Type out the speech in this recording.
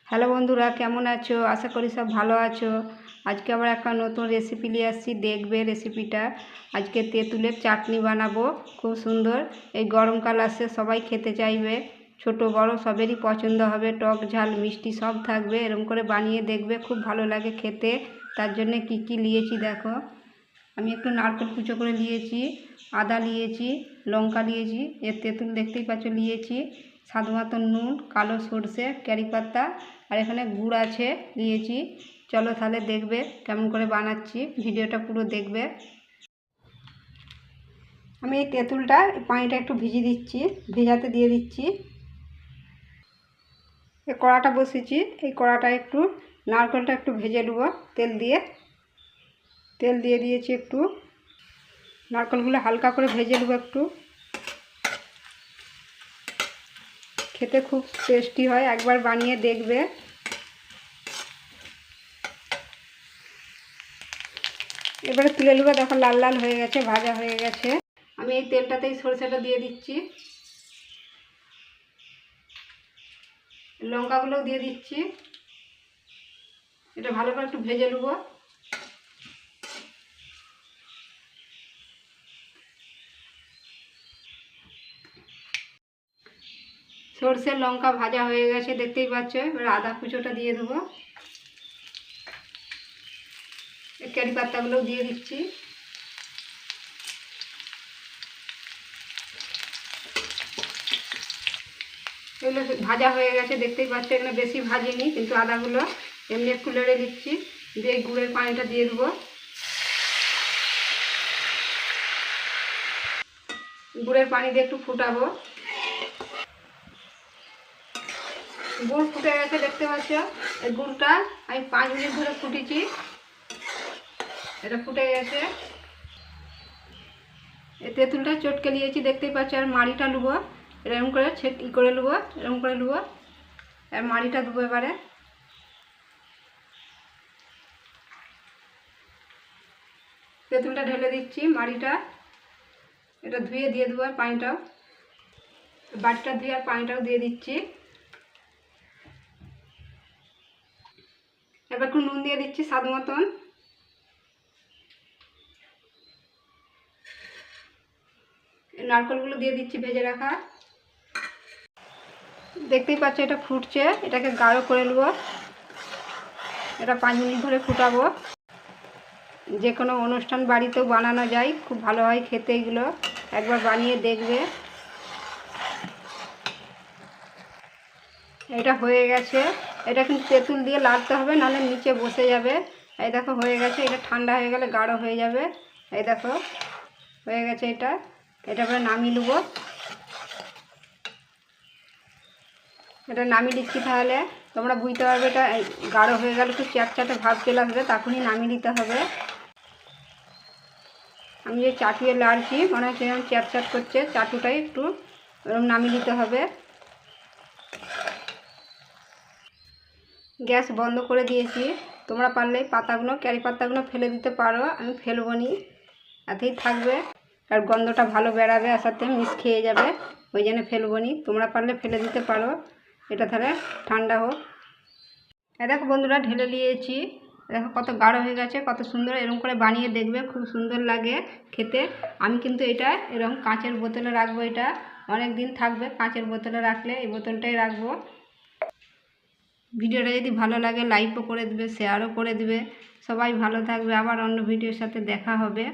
Hello বন্ধুরা, কেমন আছো? আশা করি সব ভালো আছো। আজকে আবার একটা নতুন রেসিপি নিয়ে আসছি, দেখবে রেসিপিটা। আজকে তেঁতুলের চাটনি বানাবো, খুব সুন্দর। এই গরমকাল আসছে, সবাই খেতে চাইবে, ছোট বড় সবেরই পছন্দ হবে। টক ঝাল মিষ্টি সব থাকবে, এরকম করে বানিয়ে দেখবে, খুব ভালো লাগে খেতে। তার জন্যে কী কী নিয়েছি দেখো। আমি একটু নারকেল কুচো করে নিয়েছি, আদা নিয়েছি, লঙ্কা নিয়েছি, তেঁতুল দেখতেই পাচ্ছ নিয়েছি, স্বাদ মতো নুন, কালো সর্ষে, কারি পাতা, আর এখানে গুড় আছে নিয়েছি। চলো তাহলে দেখবে কেমন করে বানাচ্ছি, ভিডিওটা পুরো দেখবে। আমি এই তেঁতুলটা পানিটা একটু ভিজিয়ে দিচ্ছি, ভেজাতে দিয়ে দিচ্ছি। এই কড়াটা বসেছি, এই কড়াটা একটু নারকেলটা একটু ভেজে নেব তেল দিয়ে দিয়েছি একটু। নারকেলগুলো হালকা করে ভেজে নেব একটু। খেতে খুব টেস্টি হয়, একবার বানিয়ে দেখবে। এবারে তুলে নেবো, দেখো লাল লাল হয়ে গেছে, ভাজা হয়ে গেছে। আমি এই তেলটাতেই সরষেটা দিয়ে দিচ্ছি, লঙ্কাগুলোও দিয়ে দিচ্ছি। এটা ভালো করে একটু ভেজে নেবো। সরষে লঙ্কা ভাজা হয়ে গেছে, দেখতেই পাচ্ছ। এবার আদা কুচোটা দিয়ে দেবো, কারি পাতাগুলোও দিয়ে দিচ্ছি। এগুলো ভাজা হয়ে গেছে, দেখতেই পাচ্ছ। এখানে বেশি ভাজিনি, কিন্তু আদাগুলো এমনি একটু নেড়ে দিচ্ছি। দিয়ে গুড়ের পানিটা দিয়ে দেবো। গুড়ের পানি দিয়ে একটু ফুটাবো। গুড় ফুটে গেছে, দেখতে পাচ্ছ। এই গুড়টা আমি 5 মিনিট ধরে ফুটিছি, এটা ফুটে গেছে। এই তেঁতুলটা চটকে নিয়েছি, দেখতেই পাচ্ছ। আর মাড়িটা নেবো, এরকম করে করে নেবো, এরকম করে নেবো। আর মাড়িটা দেবো এবারে। তেঁতুলটা ঢেলে দিচ্ছি, মাড়িটা এটা ধুয়ে দিয়ে দেবো। আর পানিটাও, বাটিটা ধুয়ে আর পানিটাও দিয়ে দিচ্ছি। এবার একটু নুন দিয়ে দিচ্ছি স্বাদ মতন। নারকেলগুলো দিয়ে দিচ্ছি ভেজে রাখা। দেখতেই পাচ্ছ এটা ফুটছে, এটাকে গাঢ় করে নেব। এটা 5 মিনিট ধরে ফুটাবো। যে কোনো অনুষ্ঠান বাড়িতেও বানানো যায়, খুব ভালো হয় খেতে এগুলো, একবার বানিয়ে দেখবে। এটা হয়ে গেছে। এটা কিন্তু তেঁতুল দিয়ে লাগতে হবে, নাহলে নিচে বসে যাবে। এই দেখো হয়ে গেছে। এটা ঠান্ডা হয়ে গেলে গাঢ় হয়ে যাবে। এই দেখো হয়ে গেছে এটা। এটা এবার নামিয়ে নেব। এটা নামিয়ে দিচ্ছি। তাহলে তোমরা বুঝতে পারবে এটা গাঢ় হয়ে গেলে একটু চ্যাটচ্যাটে ভাব চলে আসবে, তখনই নামিয়ে দিতে হবে। আমি যে চাটুয়ে লাড়ছি, মনে হচ্ছে যেমন চ্যাটচ্যাট করছে, চাটুটাই একটু এরকম নামিয়ে দিতে হবে। গ্যাস বন্ধ করে দিয়েছি। তোমরা পারলে পাতাগুলো, কারি পাতাগুলো ফেলে দিতে পারো, আমি ফেলবো নি, এতেই থাকবে। আর গন্ধটা ভালো বেরাবে, আর সাথে মিশ খেয়ে যাবে, ওই জন্য ফেলবো নি। তোমরা পারলে ফেলে দিতে পারো। এটা তাহলে ঠান্ডা হোক। দেখো বন্ধুরা, ঢেলে নিয়েছি। দেখো কত গাঢ় হয়ে গেছে, কত সুন্দর। এরকম করে বানিয়ে দেখবে, খুব সুন্দর লাগে খেতে। আমি কিন্তু এটা এরকম কাঁচের বোতলে রাখবো। এটা অনেক দিন থাকবে কাঁচের বোতলে রাখলে, এই বোতলটাই রাখবো। ভিডিওটা যদি ভালো লাগে লাইকও করে দেবে, শেয়ারও করে দেবে। সবাই ভালো থাকবে, আবার অন্য ভিডিওর সাথে দেখা হবে।